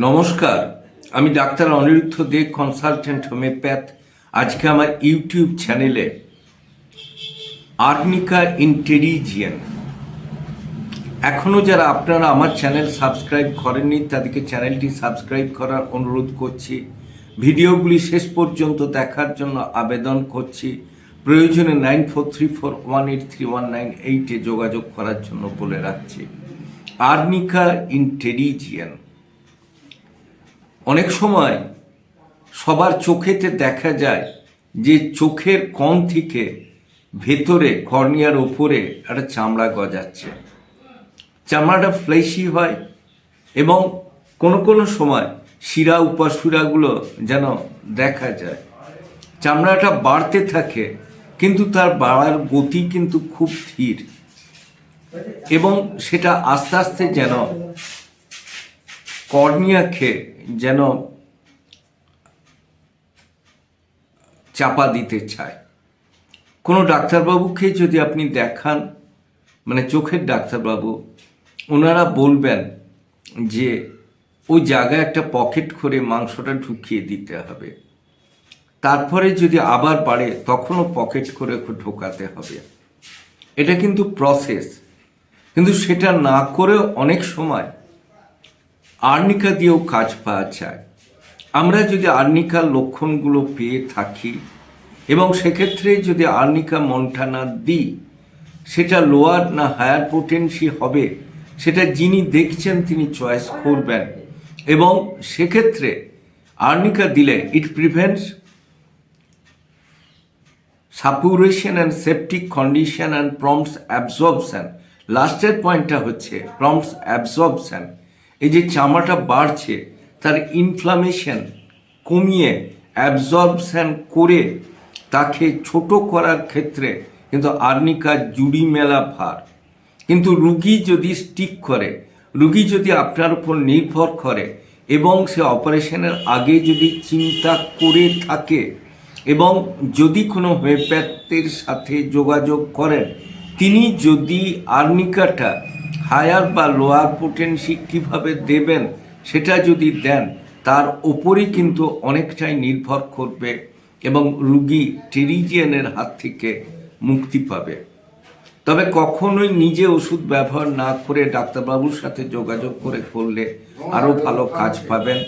নমস্কার, আমি ডাক্তার অনিরুদ্ধ দে, consultant homeopath. আজকে আমার ইউটিউব চ্যানেলে আর্নিকা ইন্টেরিজিয়ান, এখনও যারা আপনারা আমার চ্যানেল সাবস্ক্রাইব করেননি তাদেরকে চ্যানেলটি সাবস্ক্রাইব করার অনুরোধ করছি। ভিডিওগুলি শেষ পর্যন্ত দেখার জন্য আবেদন করছি। প্রয়োজনে 9434183198 যোগাযোগ করার জন্য বলে রাখছি। আর্নিকা ইন্টেরিজিয়ান অনেক সময় সবার চোখেতে দেখা যায় যে চোখের কণ থেকে ভেতরে কর্নিয়ার ওপরে একটা চামড়া গজাচ্ছে। চামড়াটা ফ্লেশি হয় এবং কোনো কোনো সময় শিরা উপাশিরাগুলো যেন দেখা যায়। চামড়াটা বাড়তে থাকে, কিন্তু তার বাড়ার গতি কিন্তু খুব ধীর এবং সেটা আস্তে আস্তে যেন কর্নিয়াকে যেন চাপা দিতে চায়। কোনো ডাক্তারবাবুকে যদি আপনি দেখান, মানে চোখের ডাক্তারবাবু, ওনারা বলবেন যে ওই জায়গায় একটা পকেট করে মাংসটা ঢুকিয়ে দিতে হবে, তারপরে যদি আবার বাড়ে তখনও পকেট করে ঢোকাতে হবে। এটা কিন্তু প্রসেস, কিন্তু সেটা না করেও অনেক সময় আর্নিকা দিয়েও কাজ পাওয়া যায়। আমরা যদি আর্নিকার লক্ষণগুলো পেয়ে থাকি এবং সেক্ষেত্রে যদি আর্নিকা মন্টানা দিই, সেটা লোয়ার না হায়ার পোটেন্সি হবে সেটা যিনি দেখছেন তিনি চয়েস করবেন। এবং সেক্ষেত্রে আর্নিকা দিলে ইট prevents suppuration and septic condition and prompts absorption. লাস্টের পয়েন্টটা হচ্ছে প্রম্পটস অ্যাবজর্বশন। এই যে চামড়াটা বাড়ছে তার ইনফ্লামেশন কমিয়ে অ্যাবজর্বশন করে তাকে ছোট করার ক্ষেত্রে কিন্তু আর্নিকা জুড়ি মেলা ভার। কিন্তু রুগী যদি স্টিক করে, রুগী যদি আপনার উপর নির্ভর করে এবং সে অপারেশনের আগে যদি চিন্তা করে থাকে এবং যদি কোনো হোমিওপ্যাথের সাথে যোগাযোগ করেন, তিনি যদি আর্নিকাটা হায়ার বা লোয়ার পোটেন্সি কীভাবে দেবেন সেটা যদি দেন, তার ওপরই কিন্তু অনেকটাই নির্ভর করবে এবং রুগী টেরিজিয়ানের হাত থেকে মুক্তি পাবে। তবে কখনোই নিজে ওষুধ ব্যবহার না করে ডাক্তারবাবুর সাথে যোগাযোগ করে করলে আরও ভালো কাজ পাবেন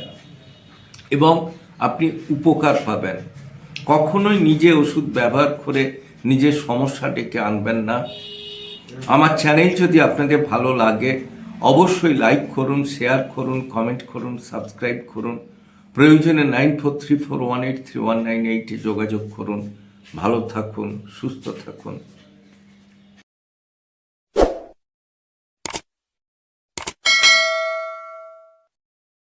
এবং আপনি উপকার পাবেন। কখনোই নিজে ওষুধ ব্যবহার করে নিজের সমস্যা ডেকে আনবেন না। আমার চ্যানেল যদি আপনাদের ভালো লাগে অবশ্যই লাইক করুন, শেয়ার করুন, কমেন্ট করুন, সাবস্ক্রাইব করুন। প্রয়োজনে 9434183198 যোগাযোগ করুন। ভালো থাকুন, সুস্থ থাকুন।